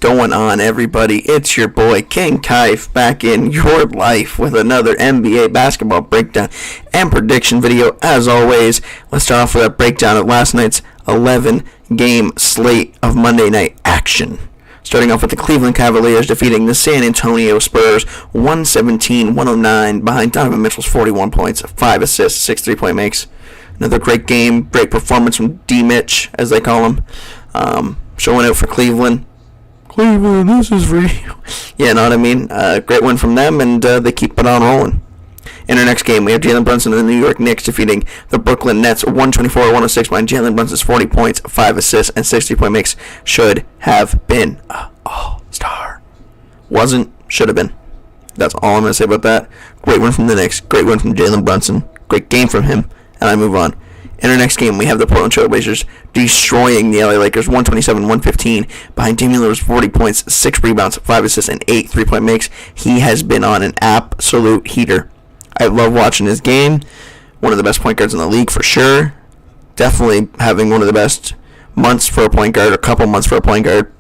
going on, everybody? It's your boy King Kaif back in your life with another NBA basketball breakdown and prediction video. As always, let's start off with a breakdown of last night's 11-game slate of Monday night action. Starting off with the Cleveland Cavaliers defeating the San Antonio Spurs 117-109 behind Donovan Mitchell's 41 points, 5 assists, 6 three-point makes. Another great game, great performance from D-Mitch, as they call him, showing out for Cleveland. Cleveland, this is for you. Yeah, know what I mean? Great win from them, and they keep it on rolling. In our next game, we have Jalen Brunson and the New York Knicks defeating the Brooklyn Nets 124-106 behind Jalen Brunson's 40 points, 5 assists, and 6 3-point makes. Should have been an all-star. Wasn't, should have been. That's all I'm going to say about that. Great win from the Knicks. Great win from Jalen Brunson. Great game from him. And I move on. In our next game, we have the Portland Trail Blazers destroying the LA Lakers 127-115 behind Damian Lillard's 40 points, 6 rebounds, 5 assists, and 8 3-point makes. He has been on an absolute heater. I love watching his game. One of the best point guards in the league for sure. Definitely having one of the best months for a point guard, or couple months for a point guard.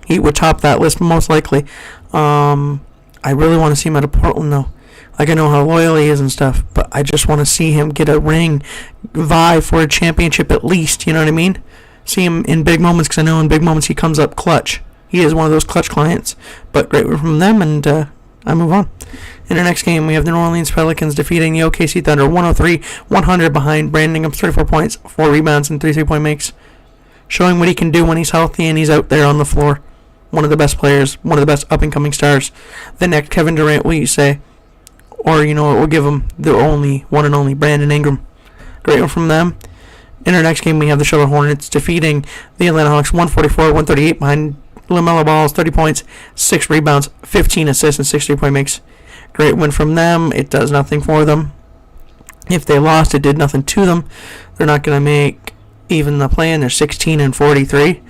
He would top that list most likely. I really want to see him out of Portland though. Like, I know how loyal he is and stuff, but I just want to see him get a ring, vie for a championship at least, you know what I mean? See him in big moments, because I know in big moments he comes up clutch. He is one of those clutch clients. But great from them, and I move on. In our next game, we have the New Orleans Pelicans defeating the OKC Thunder 103-100 behind Brandon Ingram's 34 points, 4 rebounds, and 3 3-point makes. Showing what he can do when he's healthy and he's out there on the floor. One of the best players, one of the best up-and-coming stars. The next Kevin Durant, will you say? Or, you know what, we'll give them the one and only Brandon Ingram. Great one from them. In our next game, we have the Charlotte Hornets defeating the Atlanta Hawks 144-138 behind LaMelo Ball's 30 points, 6 rebounds, 15 assists, and 6 3-point makes. Great win from them. It does nothing for them. If they lost, it did nothing to them. They're not going to make even the play-in. They're 16-43.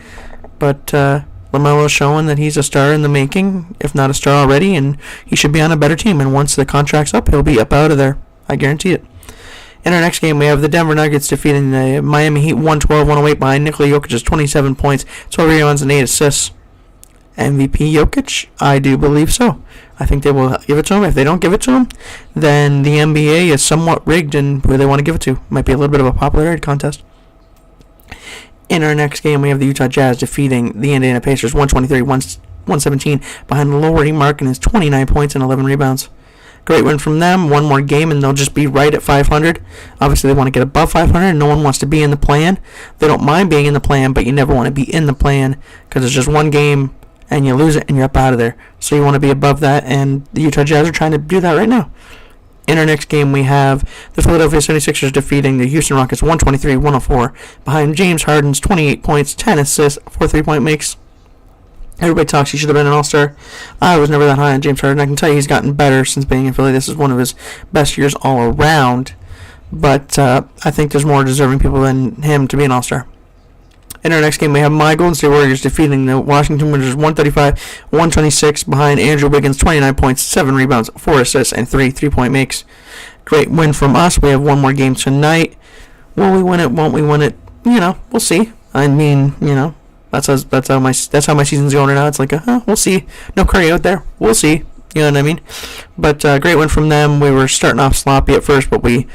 But LaMelo's showing that he's a star in the making, if not a star already, and he should be on a better team. And once the contract's up, he'll be up out of there. I guarantee it. In our next game, we have the Denver Nuggets defeating the Miami Heat 112-108 behind Nikola Jokic's 27 points, 12 rebounds, and 8 assists. MVP Jokic? I do believe so. I think they will give it to him. If they don't give it to him, then the NBA is somewhat rigged in who they want to give it to. Might be a little bit of a popularity contest. In our next game, we have the Utah Jazz defeating the Indiana Pacers 123-117 behind Lauri Markkanen's 29 points and 11 rebounds. Great win from them. One more game and they'll just be right at 500. Obviously, they want to get above 500. No one wants to be in the play-in. They don't mind being in the play-in, but you never want to be in the play-in because it's just one game and you lose it and you're up out of there. So you want to be above that, and the Utah Jazz are trying to do that right now. In our next game, we have the Philadelphia 76ers defeating the Houston Rockets 123-104 behind James Harden's 28 points, 10 assists, 4 3-point makes. Everybody talks he should have been an all-star. I was never that high on James Harden. I can tell you he's gotten better since being in Philly. This is one of his best years all around. But I think there's more deserving people than him to be an all-star. In our next game, we have my Golden State Warriors defeating the Washington Wizards 135-126 behind Andrew Wiggins' 29 points, 7 rebounds, 4 assists, and 3 3-point makes. Great win from us. We have one more game tonight. Will we win it? Won't we win it? You know, we'll see. I mean, you know, that's how my season's going right now. It's like, we'll see. No Curry out there. We'll see. You know what I mean? But great win from them. We were starting off sloppy at first, but we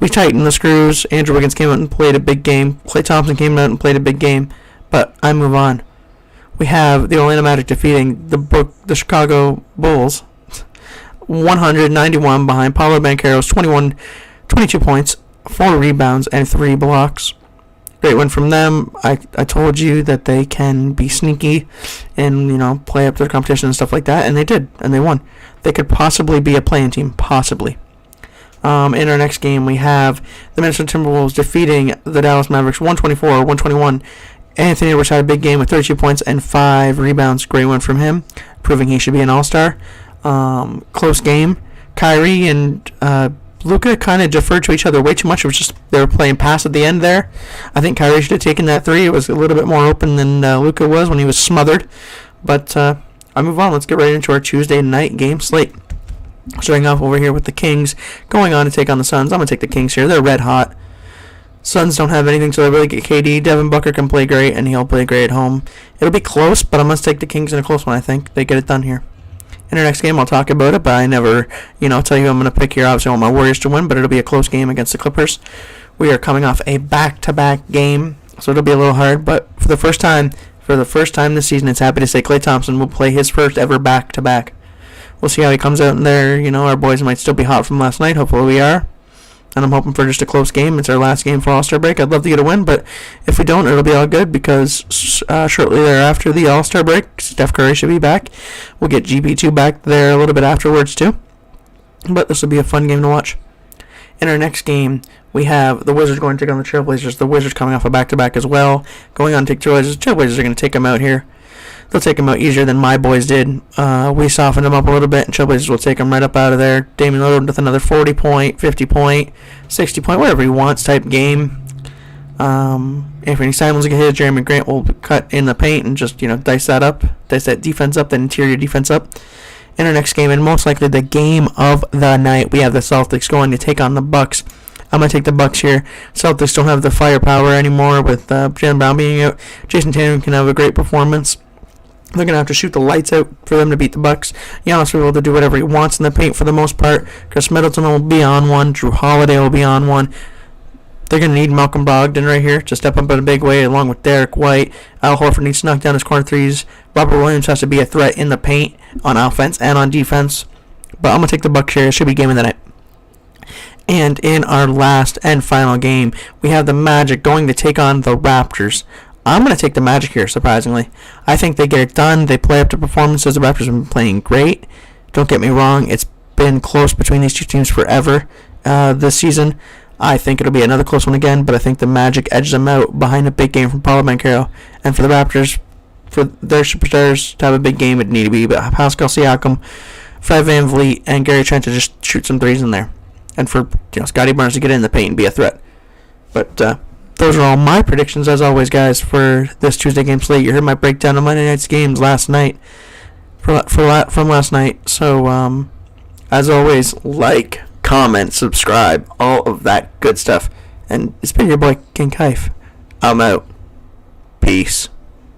tightened the screws. Andrew Wiggins came out and played a big game. Klay Thompson came out and played a big game. But I move on. We have the Orlando Magic defeating the Chicago Bulls 191 behind Paolo Banchero's 22 points, 4 rebounds, and 3 blocks. Great win from them. I told you that they can be sneaky and, you know, play up their competition and stuff like that, and they did, and they won. They could possibly be a play-in team, possibly. In our next game, we have the Minnesota Timberwolves defeating the Dallas Mavericks 124-121. Anthony Edwards had a big game with 32 points and 5 rebounds. Great win from him, proving he should be an all-star. Close game. Kyrie and Luka kind of deferred to each other way too much. It was just they were playing pass at the end there. I think Kyrie should have taken that 3. It was a little bit more open than Luka was when he was smothered. But I move on. Let's get right into our Tuesday night game slate. Starting off over here with the Kings going on to take on the Suns. I'm going to take the Kings here. They're red hot. Suns don't have anything, so they really get KD. Devin Booker can play great, and he'll play great at home. It'll be close, but I'm going to take the Kings in a close one, I think. They get it done here. In our next game, I'll talk about it, but I never, tell you who I'm going to pick here. Obviously, I want my Warriors to win, but it'll be a close game against the Clippers. We are coming off a back-to-back game, so it'll be a little hard, but for the first time this season, it's happy to say Klay Thompson will play his first ever back-to-back. We'll see how he comes out in there. Our boys might still be hot from last night. Hopefully we are. And I'm hoping for just a close game. It's our last game for All-Star break. I'd love to get a win, but if we don't, it'll be all good because shortly thereafter the All-Star break, Steph Curry should be back. We'll get GP2 back there a little bit afterwards too. But this will be a fun game to watch. In our next game, we have the Wizards going to take on the Trailblazers. The Wizards coming off a back-to-back as well. Going on to take Trailblazers. Trailblazers are going to take them out here. They'll take them out easier than my boys did. We softened them up a little bit, and Trailblazers will take them right up out of there. Damian Lillard with another 40-point, 50-point, 60-point, whatever he wants type game. Anthony Simons will get hit. Jeremy Grant will cut in the paint and just dice that defense up, that interior defense up. In our next game, and most likely the game of the night, we have the Celtics going to take on the Bucks. I'm going to take the Bucks here. Celtics don't have the firepower anymore with Jaylen Brown being out. Jason Tatum can have a great performance. They're going to have to shoot the lights out for them to beat the Bucks. Giannis will be able to do whatever he wants in the paint for the most part. Chris Middleton will be on one. Drew Holiday will be on one. They're going to need Malcolm Brogdon right here to step up in a big way along with Derek White. Al Horford needs to knock down his corner threes. Robert Williams has to be a threat in the paint on offense and on defense. But I'm going to take the Bucks here. It should be game of the night. And in our last and final game, we have the Magic going to take on the Raptors. I'm going to take the Magic here, surprisingly. I think they get it done. They play up to performances. The Raptors have been playing great. Don't get me wrong. It's been close between these two teams forever this season. I think it'll be another close one again, but I think the Magic edges them out behind a big game from Paolo Banchero. And for the Raptors, for their superstars to have a big game, it'd need to be Pascal Siakam, Fred VanVleet, and Gary Trent to just shoot some threes in there. And for Scotty Barnes to get in the paint and be a threat. But those are all my predictions, as always, guys, for this Tuesday game slate. You heard my breakdown of Monday night's games last night, from last night. So, as always, like, comment, subscribe, all of that good stuff. And it's been your boy, King Kaif. I'm out. Peace.